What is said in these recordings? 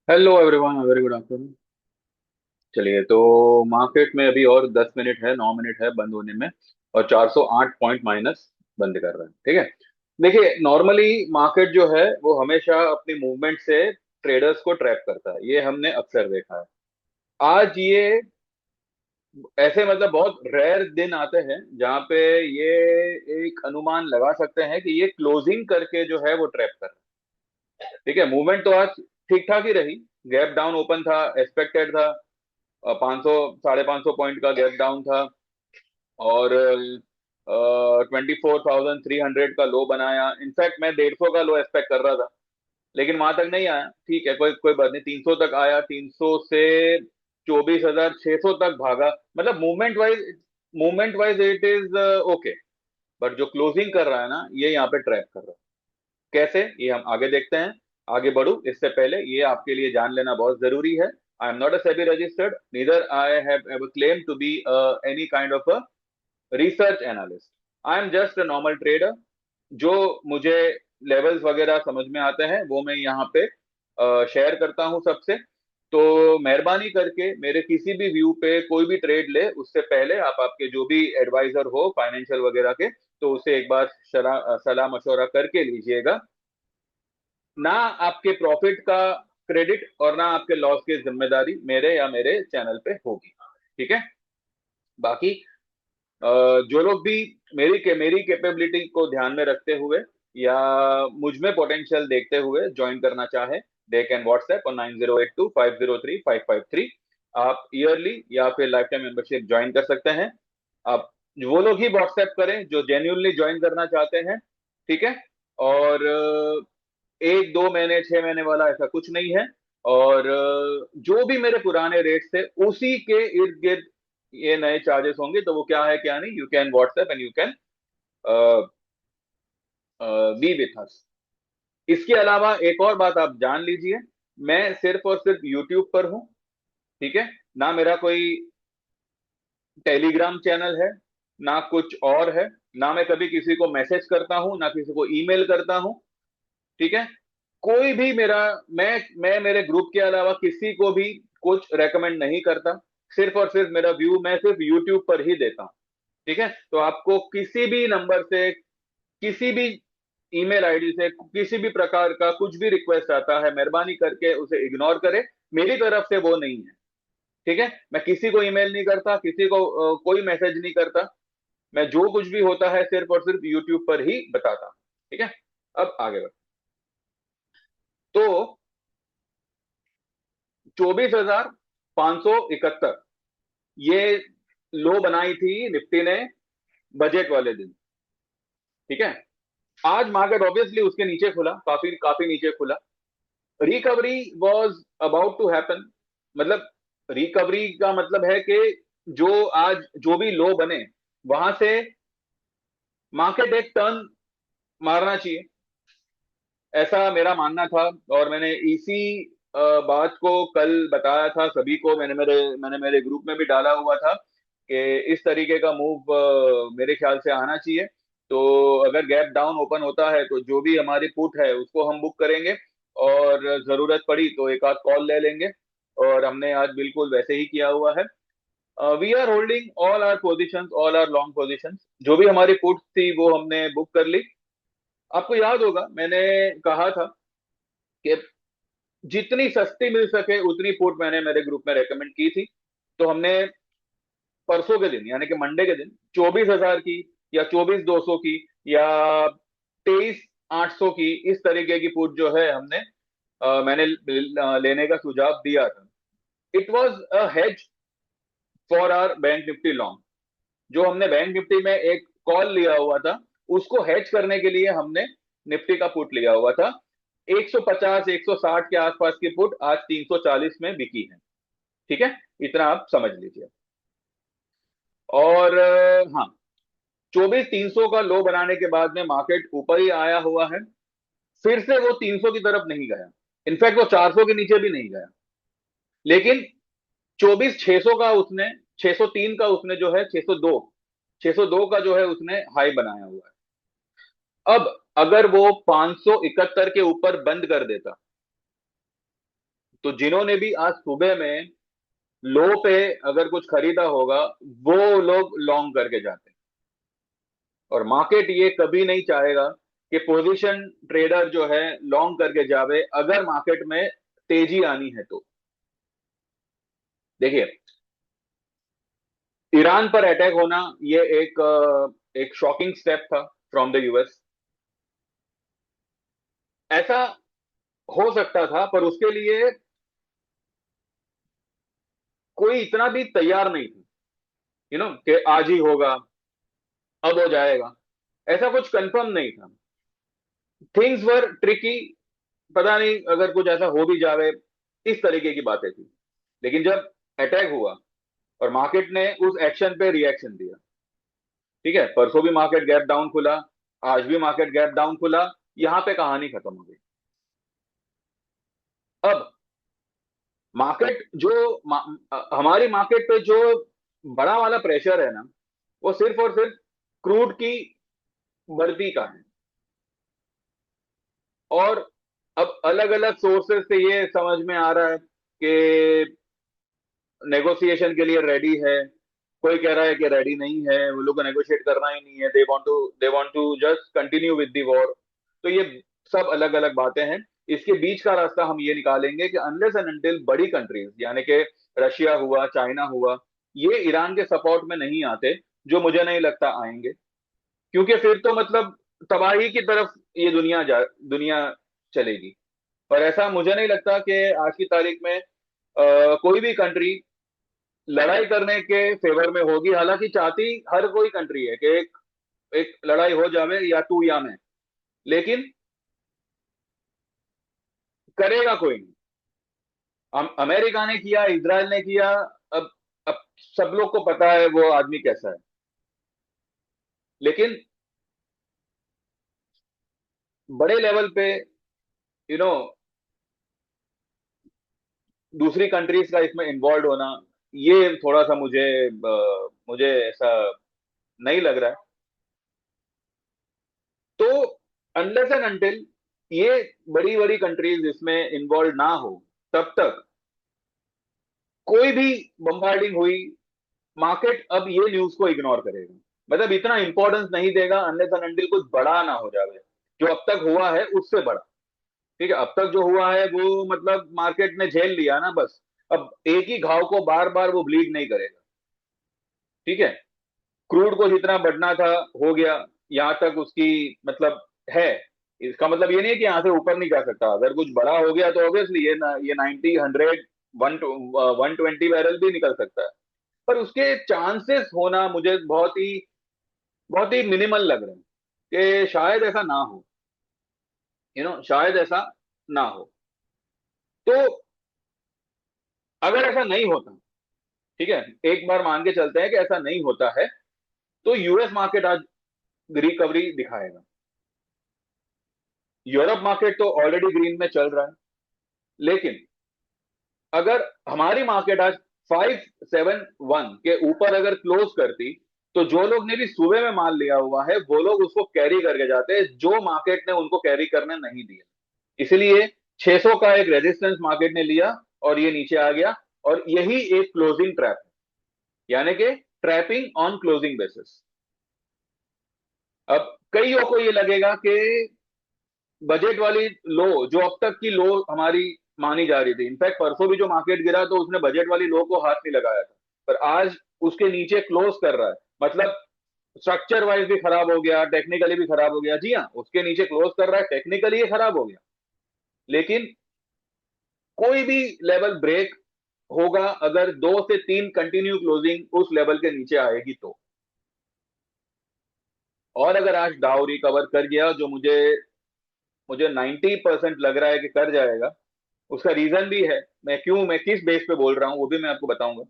Hello everyone, very good afternoon. चलिए, तो market में अभी और 10 मिनट है, 9 मिनट है बंद होने में। और 408 पॉइंट माइनस बंद कर रहे हैं। ठीक है। देखिए, नॉर्मली मार्केट जो है वो हमेशा अपनी मूवमेंट से ट्रेडर्स को ट्रैप करता है, ये हमने अक्सर देखा है। आज ये ऐसे मतलब बहुत रेयर दिन आते हैं जहां पे ये एक अनुमान लगा सकते हैं कि ये क्लोजिंग करके जो है वो ट्रैप कर रहा है। ठीक है, मूवमेंट तो आज ठीक ठाक ही रही। गैप डाउन ओपन था, एक्सपेक्टेड था। 500 550 पॉइंट का गैप डाउन था। और 24,300 का लो बनाया। इनफैक्ट मैं 150 का लो एक्सपेक्ट कर रहा था, लेकिन वहां तक नहीं आया। ठीक है, कोई कोई बात नहीं, 300 तक आया। 300 से 24,600 तक भागा। मतलब movement wise it is okay. But जो क्लोजिंग कर रहा है ना, ये यहाँ पे ट्रैप कर रहा है। कैसे, ये हम आगे देखते हैं। आगे बढ़ू इससे पहले ये आपके लिए जान लेना बहुत जरूरी है। I am not a SEBI registered, neither I have ever claim to be any kind of a research analyst. I am just a normal trader. जो मुझे लेवल्स वगैरह समझ में आते हैं वो मैं यहाँ पे शेयर करता हूँ सबसे। तो मेहरबानी करके मेरे किसी भी व्यू पे कोई भी ट्रेड ले उससे पहले आप आपके जो भी एडवाइजर हो फाइनेंशियल वगैरह के, तो उसे एक बार सलाह मशवरा करके लीजिएगा। ना आपके प्रॉफिट का क्रेडिट और ना आपके लॉस की जिम्मेदारी मेरे या मेरे चैनल पे होगी। ठीक है। बाकी अ, जो लोग भी मेरी कैपेबिलिटी को ध्यान में रखते हुए या मुझ में पोटेंशियल देखते हुए ज्वाइन करना चाहे, दे कैन व्हाट्सएप और 9082503553। आप ईयरली या फिर लाइफ टाइम मेंबरशिप ज्वाइन कर सकते हैं। आप वो लोग ही व्हाट्सएप करें जो जेन्यूनली ज्वाइन करना चाहते हैं। ठीक है। और 1 2 महीने 6 महीने वाला ऐसा कुछ नहीं है। और जो भी मेरे पुराने रेट थे उसी के इर्द गिर्द ये नए चार्जेस होंगे। तो वो क्या है क्या नहीं, you can WhatsApp and you can be with us. इसके अलावा एक और बात आप जान लीजिए, मैं सिर्फ और सिर्फ यूट्यूब पर हूं। ठीक है। ना मेरा कोई टेलीग्राम चैनल है, ना कुछ और है। ना मैं कभी किसी को मैसेज करता हूं, ना किसी को ईमेल करता हूं। ठीक है। कोई भी मेरा मैं मेरे ग्रुप के अलावा किसी को भी कुछ रेकमेंड नहीं करता। सिर्फ और सिर्फ मेरा व्यू मैं सिर्फ यूट्यूब पर ही देता हूं। ठीक है। तो आपको किसी भी नंबर से, किसी भी ईमेल आईडी से किसी भी प्रकार का कुछ भी रिक्वेस्ट आता है, मेहरबानी करके उसे इग्नोर करें। मेरी तरफ से वो नहीं है। ठीक है। मैं किसी को ईमेल नहीं करता, किसी को कोई मैसेज नहीं करता। मैं जो कुछ भी होता है सिर्फ और सिर्फ यूट्यूब पर ही बताता हूं। ठीक है। अब आगे बढ़ो। तो 24,571 ये लो बनाई थी निफ्टी ने बजट वाले दिन। ठीक है। आज मार्केट ऑब्वियसली उसके नीचे खुला, काफी काफी नीचे खुला। Recovery was about to happen. मतलब रिकवरी का मतलब है कि जो आज जो भी लो बने वहां से मार्केट एक टर्न मारना चाहिए, ऐसा मेरा मानना था। और मैंने इसी बात को कल बताया था सभी को। मैंने मेरे ग्रुप में भी डाला हुआ था कि इस तरीके का मूव मेरे ख्याल से आना चाहिए। तो अगर गैप डाउन ओपन होता है तो जो भी हमारी पुट है उसको हम बुक करेंगे, और जरूरत पड़ी तो एक आध कॉल ले लेंगे। और हमने आज बिल्कुल वैसे ही किया हुआ है। We are holding all our positions, all our long positions. जो भी हमारी पुट थी वो हमने बुक कर ली। आपको याद होगा मैंने कहा था कि जितनी सस्ती मिल सके उतनी पुट मैंने मेरे ग्रुप में रेकमेंड की थी। तो हमने परसों के दिन यानी कि मंडे के दिन 24,000 की, या 24,200 की, या 23,800 की, इस तरीके की पुट जो है मैंने लेने का सुझाव दिया था। It was a hedge for our bank Nifty long. जो हमने बैंक निफ्टी में एक कॉल लिया हुआ था उसको हेज करने के लिए हमने निफ्टी का पुट लिया हुआ था। 150 160 के आसपास की पुट आज 340 में बिकी है। ठीक है। इतना आप समझ लीजिए। और हाँ, 24,300 का लो बनाने के बाद में मार्केट ऊपर ही आया हुआ है। फिर से वो 300 की तरफ नहीं गया। इनफैक्ट वो 400 के नीचे भी नहीं गया। लेकिन 24,600 का उसने, 603 का उसने जो है, 602 का जो है उसने हाई बनाया हुआ है। अब अगर वो 571 के ऊपर बंद कर देता तो जिन्होंने भी आज सुबह में लो पे अगर कुछ खरीदा होगा, वो लोग लॉन्ग करके जाते हैं। और मार्केट ये कभी नहीं चाहेगा कि पोजीशन ट्रेडर जो है लॉन्ग करके जावे अगर मार्केट में तेजी आनी है तो। देखिए, ईरान पर अटैक होना ये एक शॉकिंग स्टेप था फ्रॉम द यूएस। ऐसा हो सकता था, पर उसके लिए कोई इतना भी तैयार नहीं था, कि आज ही होगा, अब हो जाएगा। ऐसा कुछ कंफर्म नहीं था। Things were tricky. पता नहीं अगर कुछ ऐसा हो भी जावे, इस तरीके की बातें थी। लेकिन जब अटैक हुआ और मार्केट ने उस एक्शन पे रिएक्शन दिया, ठीक है, परसों भी मार्केट गैप डाउन खुला, आज भी मार्केट गैप डाउन खुला, यहां पे कहानी खत्म हो गई। अब मार्केट हमारी मार्केट पे जो बड़ा वाला प्रेशर है ना, वो सिर्फ और सिर्फ क्रूड की बढ़ती का है। और अब अलग अलग सोर्सेस से ये समझ में आ रहा है कि नेगोशिएशन के लिए रेडी है। कोई कह रहा है कि रेडी नहीं है, वो लोग को नेगोशिएट करना ही नहीं है, they want to just continue with the war. तो ये सब अलग अलग बातें हैं। इसके बीच का रास्ता हम ये निकालेंगे कि अनलेस एंड अनटिल बड़ी कंट्रीज, यानी कि रशिया हुआ, चाइना हुआ, ये ईरान के सपोर्ट में नहीं आते, जो मुझे नहीं लगता आएंगे, क्योंकि फिर तो मतलब तबाही की तरफ ये दुनिया चलेगी। और ऐसा मुझे नहीं लगता कि आज की तारीख में कोई भी कंट्री लड़ाई करने के फेवर में होगी। हालांकि चाहती हर कोई कंट्री है कि एक एक लड़ाई हो जावे, या तू या मैं। लेकिन करेगा कोई नहीं। अमेरिका ने किया, इजराइल ने किया। अब सब लोग को पता है वो आदमी कैसा है। लेकिन बड़े लेवल पे यू नो दूसरी कंट्रीज का इसमें इन्वॉल्व होना, ये थोड़ा सा मुझे ऐसा नहीं लग रहा है। तो अनलेस एंड अनटिल ये बड़ी बड़ी कंट्रीज इसमें इन्वॉल्व ना हो, तब तक कोई भी बम्बार्डिंग हुई, मार्केट अब ये न्यूज को इग्नोर करेगा। मतलब इतना इंपॉर्टेंस नहीं देगा अनलेस एंड अनटिल कुछ बड़ा ना हो जाए, जो अब तक हुआ है उससे बड़ा। ठीक है, अब तक जो हुआ है वो मतलब मार्केट ने झेल लिया ना, बस। अब एक ही घाव को बार बार वो ब्लीड नहीं करेगा। ठीक है, क्रूड को जितना बढ़ना था हो गया, यहां तक उसकी मतलब है। इसका मतलब ये नहीं है कि यहां से ऊपर नहीं जा सकता। अगर कुछ बड़ा हो गया तो ऑब्वियसली ये 90, 100, 120 बैरल भी निकल सकता है। पर उसके चांसेस होना मुझे बहुत ही मिनिमल लग रहे हैं कि शायद ऐसा ना हो। शायद ऐसा ना हो। तो अगर ऐसा नहीं होता, ठीक है, एक बार मान के चलते हैं कि ऐसा नहीं होता है, तो यूएस मार्केट आज रिकवरी दिखाएगा। यूरोप मार्केट तो ऑलरेडी ग्रीन में चल रहा है। लेकिन अगर हमारी मार्केट आज 571 के ऊपर अगर क्लोज करती, तो जो लोग ने भी सुबह में माल लिया हुआ है वो लोग उसको कैरी करके जाते हैं, जो मार्केट ने उनको कैरी करने नहीं दिया। इसलिए 600 का एक रेजिस्टेंस मार्केट ने लिया और ये नीचे आ गया। और यही एक क्लोजिंग ट्रैप है, यानी कि ट्रैपिंग ऑन क्लोजिंग बेसिस। अब कईयों को ये लगेगा कि बजट वाली लो, जो अब तक की लो हमारी मानी जा रही थी, इनफैक्ट परसों भी जो मार्केट गिरा तो उसने बजट वाली लो को हाथ नहीं लगाया था, पर आज उसके नीचे क्लोज कर रहा है। मतलब स्ट्रक्चर वाइज भी खराब हो गया, टेक्निकली भी खराब हो गया। जी हाँ, उसके नीचे क्लोज कर रहा है, टेक्निकली ये खराब हो गया। लेकिन कोई भी लेवल ब्रेक होगा अगर 2 से 3 कंटिन्यू क्लोजिंग उस लेवल के नीचे आएगी तो। और अगर आज डाउ रिकवर कर गया, जो मुझे मुझे 90% लग रहा है कि कर जाएगा। उसका रीजन भी है, मैं किस बेस पे बोल रहा हूं वो भी मैं आपको बताऊंगा।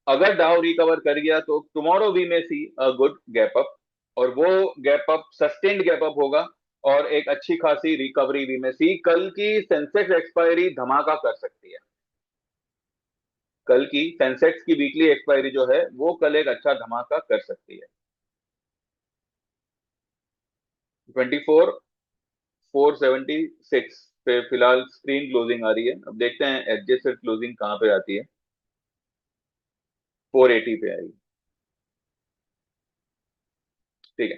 अगर डाउ रिकवर कर गया तो टुमारो वी में सी अ गुड गैप अप, और वो gap up sustained gap up होगा, और एक अच्छी खासी रिकवरी वी में सी। कल की सेंसेक्स एक्सपायरी धमाका कर सकती है। कल की सेंसेक्स की वीकली एक्सपायरी जो है वो कल एक अच्छा धमाका कर सकती है। 24 476 पे फिलहाल स्क्रीन क्लोजिंग आ रही है। अब देखते हैं एडजस्टेड क्लोजिंग कहाँ पे आती है। 480 पे आई। ठीक है।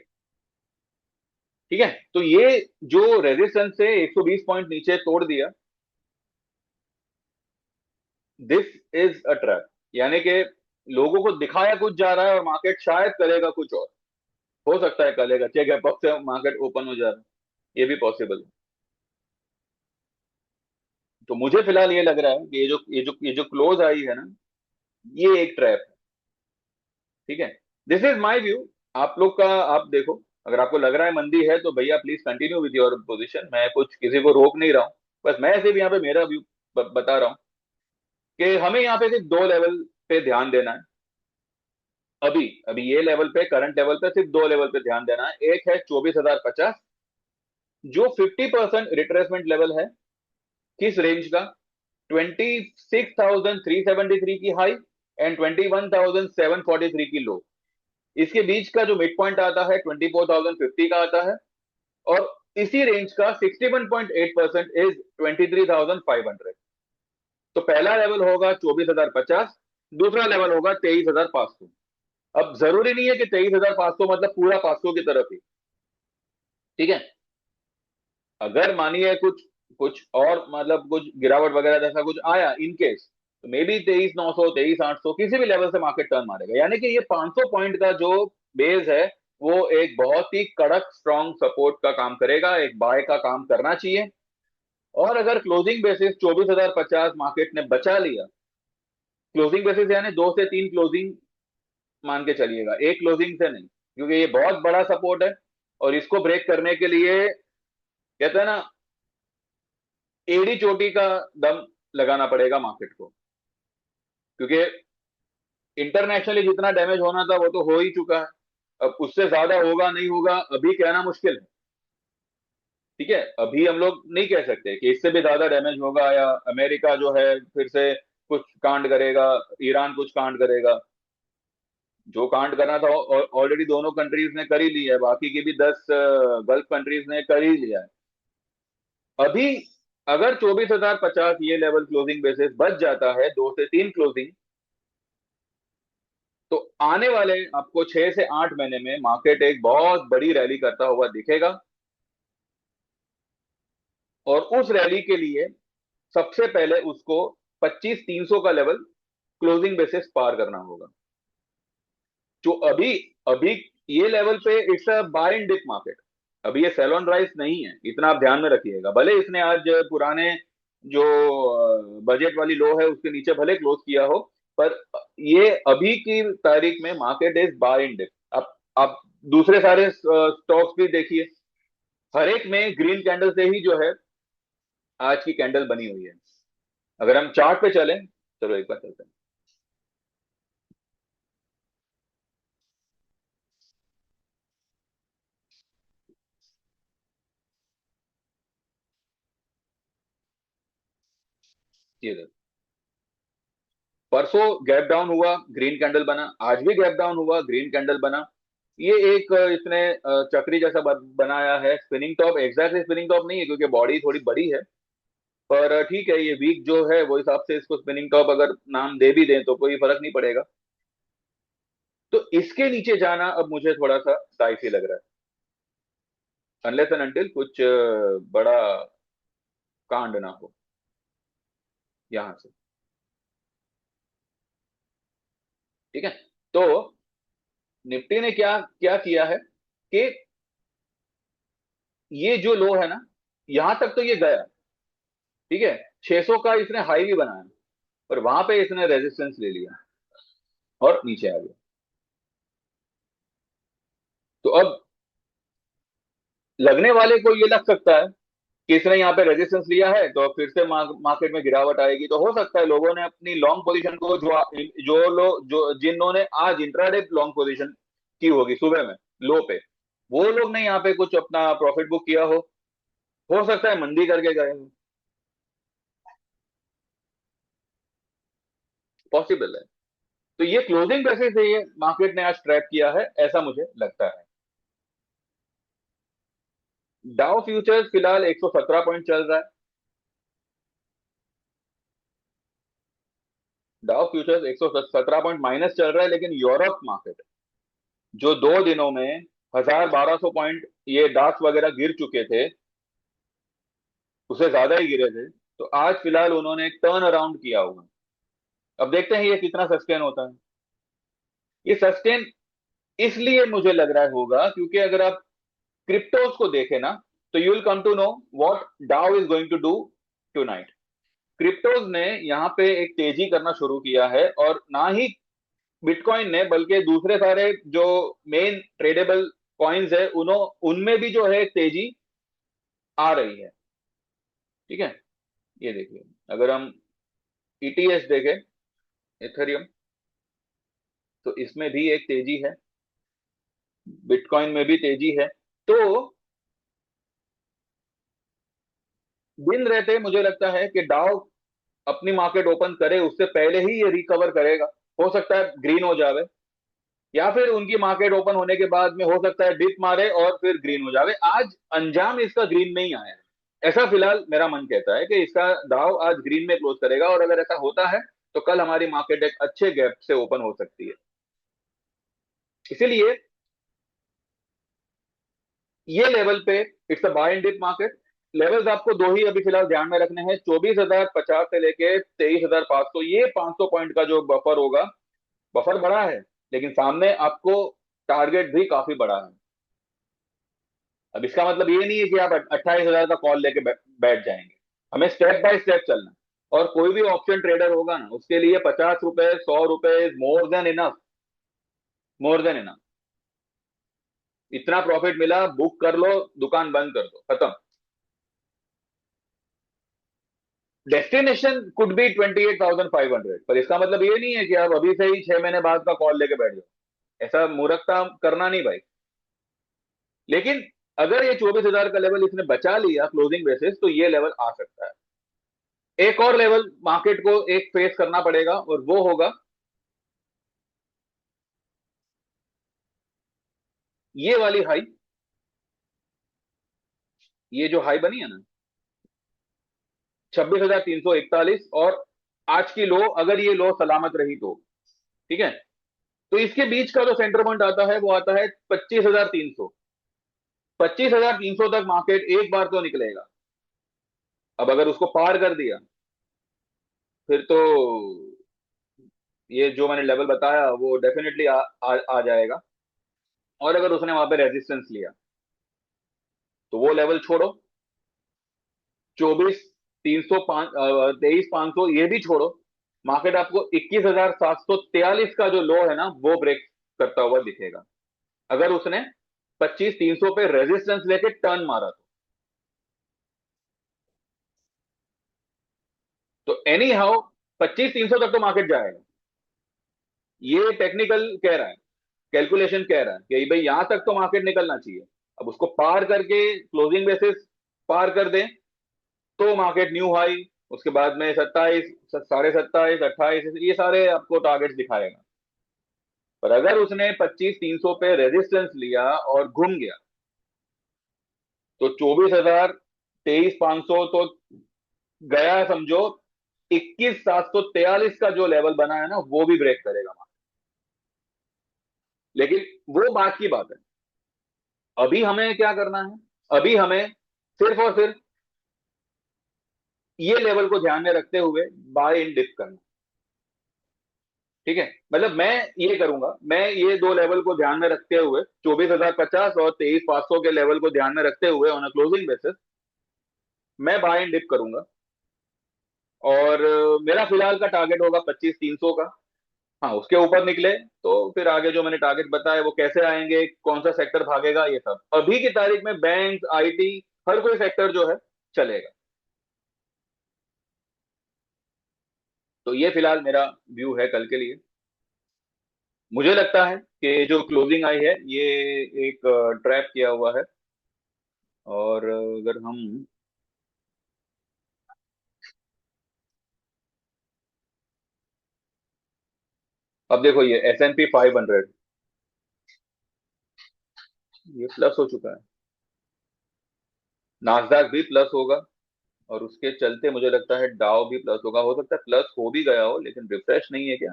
ठीक है, तो ये जो रेजिस्टेंस से 120 पॉइंट नीचे तोड़ दिया, दिस इज अ ट्रैप। यानी कि लोगों को दिखाया कुछ जा रहा है और मार्केट शायद करेगा कुछ और। हो सकता है करेगा, चेक गैप अप से मार्केट ओपन हो जा रहा है, ये भी पॉसिबल है। तो मुझे फिलहाल ये लग रहा है कि ये जो क्लोज आई है ना, ये एक ट्रैप है। ठीक है, दिस इज माय व्यू। आप लोग का आप देखो, अगर आपको लग रहा है मंदी है तो भैया please continue with your position, मैं कुछ किसी को रोक नहीं रहा हूं। बस मैं सिर्फ यहाँ पे मेरा व्यू बता रहा हूँ कि हमें यहाँ पे सिर्फ दो लेवल पे ध्यान देना है। अभी अभी ये लेवल पे, करंट लेवल पे सिर्फ दो लेवल पे ध्यान देना है। एक है 24,050, जो 50% रिट्रेसमेंट लेवल है। किस रेंज का? 26,373 की हाई एंड 21,743 की लो। इसके बीच का जो मिड पॉइंट आता है 24,050 का आता है। और इसी रेंज का 61.8% इज 23,500। तो पहला लेवल होगा 24,050, दूसरा लेवल होगा 23,500। अब जरूरी नहीं है कि 23,500 मतलब पूरा 500 की तरफ ही। ठीक है, अगर मानिए कुछ कुछ और मतलब कुछ गिरावट वगैरह जैसा कुछ आया इन केस, तो मे बी 23,900, 23,800 किसी भी लेवल से मार्केट टर्न मारेगा। यानी कि ये 500 पॉइंट का जो बेस है, वो एक बहुत ही कड़क स्ट्रॉन्ग सपोर्ट का काम करेगा, एक बाय का काम करना चाहिए। और अगर क्लोजिंग बेसिस 24,050 मार्केट ने बचा लिया, क्लोजिंग बेसिस यानी दो से तीन क्लोजिंग मान के चलिएगा, एक क्लोजिंग से नहीं, क्योंकि ये बहुत बड़ा सपोर्ट है। और इसको ब्रेक करने के लिए कहते हैं ना, एड़ी चोटी का दम लगाना पड़ेगा मार्केट को। क्योंकि इंटरनेशनली जितना डैमेज होना था वो तो हो ही चुका है। अब उससे ज्यादा होगा नहीं होगा अभी कहना मुश्किल है। ठीक है, अभी हम लोग नहीं कह सकते कि इससे भी ज्यादा डैमेज होगा, या अमेरिका जो है फिर से कुछ कांड करेगा, ईरान कुछ कांड करेगा। जो कांड करना था ऑलरेडी दोनों कंट्रीज ने कर ही लिया है, बाकी की भी 10 गल्फ कंट्रीज ने कर ही लिया है। अभी अगर 24,050 ये लेवल क्लोजिंग बेसिस बच जाता है, दो से तीन क्लोजिंग, तो आने वाले आपको 6 से 8 महीने में मार्केट एक बहुत बड़ी रैली करता हुआ दिखेगा। और उस रैली के लिए सबसे पहले उसको 25,300 का लेवल क्लोजिंग बेसिस पार करना होगा। जो अभी अभी ये लेवल पे it's a buy and dip market. अभी ये सेल ऑन राइज नहीं है, इतना आप ध्यान में रखिएगा। भले इसने आज पुराने जो बजट वाली लो है उसके नीचे भले क्लोज किया हो, पर ये अभी की तारीख में market is buy and dip. आप दूसरे सारे स्टॉक्स भी देखिए, हर एक में ग्रीन कैंडल से ही जो है आज की कैंडल बनी हुई है। अगर हम चार्ट पे चलें, चलो एक बार चलते हैं। ये देखो, परसों गैप डाउन हुआ, ग्रीन कैंडल बना, आज भी गैप डाउन हुआ, ग्रीन कैंडल बना। ये एक इसने चक्री जैसा बनाया है। Spinning top exactly spinning top नहीं है क्योंकि बॉडी थोड़ी बड़ी है, पर ठीक है, ये वीक जो है वो हिसाब से इसको स्पिनिंग टॉप अगर नाम दे भी दें तो कोई फर्क नहीं पड़ेगा। तो इसके नीचे जाना अब मुझे थोड़ा सा डाइसी लग रहा है, अनलेस एंड अनटिल कुछ बड़ा कांड ना हो यहां से। ठीक है, तो निफ्टी ने क्या क्या किया है कि ये जो लो है ना, यहां तक तो ये गया। ठीक है, 600 का इसने हाई भी बनाया, पर वहां पे इसने रेजिस्टेंस ले लिया और नीचे आ गया। तो अब लगने वाले को ये लग सकता है कि इसने यहाँ पे रेजिस्टेंस लिया है तो फिर से मार्केट में गिरावट आएगी। तो हो सकता है लोगों ने अपनी लॉन्ग पोजीशन को, जो लोग जो जिन्होंने आज इंट्राडे लॉन्ग पोजीशन की होगी सुबह में लो पे, वो लोग ने यहाँ पे कुछ अपना प्रॉफिट बुक किया हो सकता है मंदी करके गए हो, पॉसिबल है। तो ये क्लोजिंग बेसिस से ये मार्केट ने आज ट्रैप किया है, ऐसा मुझे लगता है। डाउ फ्यूचर्स फिलहाल 117 पॉइंट चल रहा है। डाउ फ्यूचर्स 117 पॉइंट माइनस चल रहा है, लेकिन यूरोप मार्केट जो 2 दिनों में 1,000 1,200 पॉइंट ये डाक्स वगैरह गिर चुके थे, उससे ज्यादा ही गिरे थे, तो आज फिलहाल उन्होंने एक टर्न अराउंड किया हुआ है। अब देखते हैं ये कितना सस्टेन होता है। ये सस्टेन इसलिए मुझे लग रहा है होगा क्योंकि अगर आप क्रिप्टोज को देखें ना, तो you will come to know what Dow is going to do tonight. Cryptos ने यहाँ पे एक तेजी करना शुरू किया है, और ना ही बिटकॉइन ने बल्कि दूसरे सारे जो मेन ट्रेडेबल कॉइन्स है उन्हों उनमें भी जो है तेजी आ रही है। ठीक है, ये देखिए, अगर हम ईटीएस देखें, इथेरियम, तो इसमें भी एक तेजी है, बिटकॉइन में भी तेजी है। तो दिन रहते मुझे लगता है कि डाउ अपनी मार्केट ओपन करे उससे पहले ही ये रिकवर करेगा। हो सकता है ग्रीन हो जावे, या फिर उनकी मार्केट ओपन होने के बाद में हो सकता है डिप मारे और फिर ग्रीन हो जावे। आज अंजाम इसका ग्रीन में ही आया है, ऐसा फिलहाल मेरा मन कहता है कि इसका दाव आज ग्रीन में क्लोज करेगा, और अगर ऐसा होता है तो कल हमारी मार्केट एक अच्छे गैप से ओपन हो सकती है। इसीलिए ये लेवल पे it's a buy and dip market. Levels आपको दो ही अभी फिलहाल ध्यान में रखने हैं, 24,050 से लेके 23,500, ये 500 पॉइंट का जो बफर होगा, बफर बड़ा है, लेकिन सामने आपको टारगेट भी काफी बड़ा है। अब इसका मतलब ये नहीं है कि आप 28,000 का कॉल लेके बैठ जाएंगे। हमें स्टेप बाय स्टेप चलना है। और कोई भी ऑप्शन ट्रेडर होगा ना, उसके लिए 50 रुपए 100 रुपए more than enough, more than enough. इतना प्रॉफिट मिला, बुक कर लो, दुकान बंद कर दो, खत्म। डेस्टिनेशन कुड बी 28,500, पर इसका मतलब ये नहीं है कि आप अभी से ही 6 महीने बाद का कॉल लेके बैठ जाओ। ऐसा मूर्खता करना नहीं भाई। लेकिन अगर ये 24,000 का लेवल इसने बचा लिया क्लोजिंग बेसिस, तो ये लेवल आ सकता है। एक और लेवल मार्केट को एक फेस करना पड़ेगा, और वो होगा ये वाली हाई। ये जो हाई बनी है ना, 26,341, और आज की लो, अगर ये लो सलामत रही तो ठीक है, तो इसके बीच का जो सेंटर पॉइंट आता है वो आता है 25,300। 25,300 तक मार्केट एक बार तो निकलेगा। अब अगर उसको पार कर दिया, फिर तो ये जो मैंने लेवल बताया वो डेफिनेटली आ जाएगा। और अगर उसने वहां पे रेजिस्टेंस लिया, तो वो लेवल छोड़ो, 24,305, 23,500 ये भी छोड़ो, मार्केट आपको 21,743 का जो लो है ना वो ब्रेक करता हुआ दिखेगा, अगर उसने 25,300 पे रेजिस्टेंस लेके टर्न मारा तो एनी हाउ 25,300 तक तो मार्केट जाएगा। ये टेक्निकल कह रहा है, कैलकुलेशन कह रहा है कि भाई यहां तक तो मार्केट निकलना चाहिए। अब उसको पार करके क्लोजिंग बेसिस पार कर दें, तो मार्केट न्यू हाई, उसके बाद में 27, 27.5, 28, ये सारे आपको टारगेट दिखाएगा। पर अगर उसने 25,300 पे रेजिस्टेंस लिया और घूम गया, तो 24,000, 23,500 तो गया समझो। 21,743 का जो लेवल बना है ना वो भी ब्रेक करेगा। लेकिन वो बात की बात है, अभी हमें क्या करना है? अभी हमें सिर्फ और सिर्फ ये लेवल को ध्यान में रखते हुए बाय इन डिप करना। ठीक है, मतलब मैं ये करूंगा, मैं ये दो लेवल को ध्यान में रखते हुए 24,050 और 23,500 के लेवल को ध्यान में रखते हुए ऑन अ क्लोजिंग बेसिस मैं बाय इन डिप करूंगा। और मेरा फिलहाल का टारगेट होगा 25,300 का। हाँ, उसके ऊपर निकले तो फिर आगे जो मैंने टारगेट बताया वो कैसे आएंगे, कौन सा सेक्टर भागेगा, ये सब अभी की तारीख में बैंक, आईटी, हर कोई सेक्टर जो है चलेगा। तो ये फिलहाल मेरा व्यू है कल के लिए। मुझे लगता है कि जो क्लोजिंग आई है ये एक ट्रैप किया हुआ है। और अगर हम अब देखो, ये S&P 500 ये प्लस हो चुका है। नास्डैक भी प्लस होगा, और उसके चलते मुझे लगता है डाउ भी प्लस होगा। हो सकता है प्लस हो भी गया हो, लेकिन रिफ्रेश नहीं है क्या?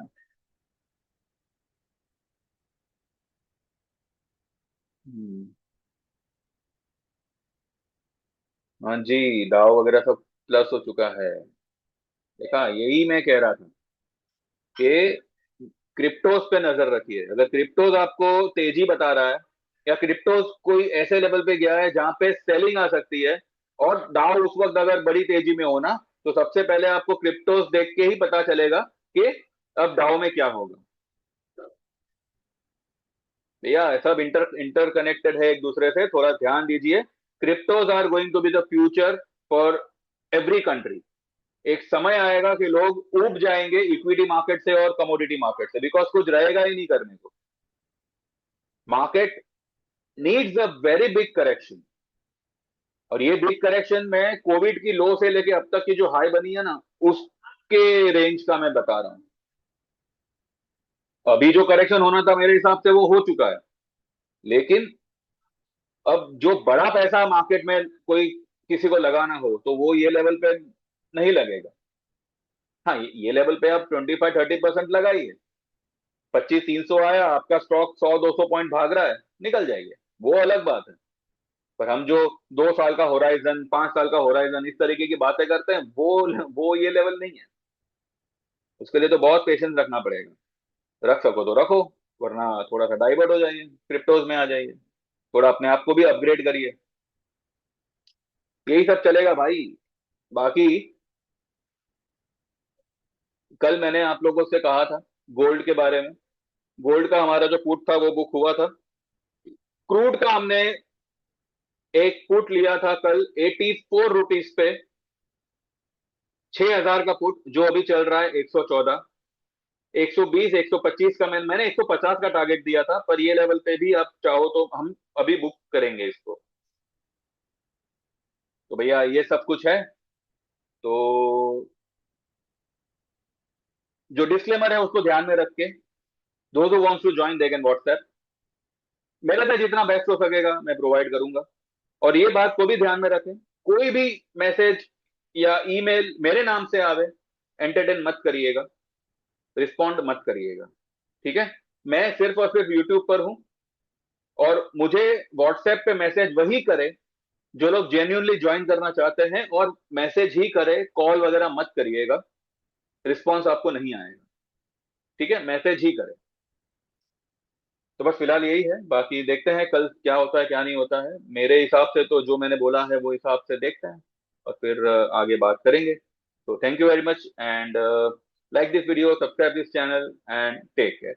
हम्म, हाँ जी, डाउ वगैरह सब प्लस हो चुका है। देखा, यही मैं कह रहा था कि क्रिप्टोज पे नजर रखिए। अगर क्रिप्टोज आपको तेजी बता रहा है, या क्रिप्टोज कोई ऐसे लेवल पे गया है जहां पे सेलिंग आ सकती है, और डाउ उस वक्त अगर बड़ी तेजी में हो ना, तो सबसे पहले आपको क्रिप्टोज देख के ही पता चलेगा कि अब डाउ में क्या होगा। भैया सब इंटरकनेक्टेड है एक दूसरे से, थोड़ा ध्यान दीजिए। Cryptos are going to be the future for every country. एक समय आएगा कि लोग ऊब जाएंगे इक्विटी मार्केट से और कमोडिटी मार्केट से, बिकॉज कुछ रहेगा ही नहीं करने को। Market needs a very big correction, और ये बिग करेक्शन में कोविड की लो से लेके अब तक की जो हाई बनी है ना, उसके रेंज का मैं बता रहा हूं। अभी जो करेक्शन होना था मेरे हिसाब से वो हो चुका है, लेकिन अब जो बड़ा पैसा मार्केट में कोई किसी को लगाना हो, तो वो ये लेवल पे नहीं लगेगा। हाँ, ये लेवल पे आप 25-30% लगाइए। 2500-300 आया, आपका स्टॉक 100-200 पॉइंट भाग रहा है, निकल जाइए, वो अलग बात है। पर हम जो 2 साल का होराइजन, 5 साल का होराइजन, इस तरीके की बातें करते हैं, वो ये लेवल नहीं है। उसके लिए तो बहुत पेशेंस रखना पड़ेगा। रख सको तो रखो, वरना थोड़ा सा डाइवर्ट हो जाइए, क्रिप्टोज में आ जाइए, थोड़ा अपने आप को भी अपग्रेड करिए। यही सब चलेगा भाई। बाकी कल मैंने आप लोगों से कहा था गोल्ड के बारे में। गोल्ड का हमारा जो पुट था वो बुक हुआ था। क्रूड का हमने एक पुट लिया था कल 84 रुपीज पे, 6,000 का पुट, जो अभी चल रहा है 114। 120, 125 का मैंने 150 का टारगेट दिया था, पर ये लेवल पे भी आप चाहो तो हम अभी बुक करेंगे इसको। तो भैया ये सब कुछ है। तो जो डिस्क्लेमर है उसको ध्यान में रख के, दो wants to join they can WhatsApp. मेरा से जितना बेस्ट हो सकेगा मैं प्रोवाइड करूंगा। और ये बात को भी ध्यान में रखें, कोई भी मैसेज या ईमेल मेरे नाम से आवे, एंटरटेन मत करिएगा, रिस्पॉन्ड मत करिएगा। ठीक है? मैं सिर्फ और सिर्फ यूट्यूब पर हूं, और मुझे व्हाट्सएप पे मैसेज वही करे जो लोग जेन्युइनली ज्वाइन करना चाहते हैं, और मैसेज ही करे, कॉल वगैरह मत करिएगा, रिस्पॉन्स आपको नहीं आएगा। ठीक है? मैसेज ही करे। तो बस फिलहाल यही है, बाकी देखते हैं कल क्या होता है क्या नहीं होता है। मेरे हिसाब से तो जो मैंने बोला है वो हिसाब से देखते हैं, और फिर आगे बात करेंगे। तो thank you very much, and like this video, subscribe this channel, and take care.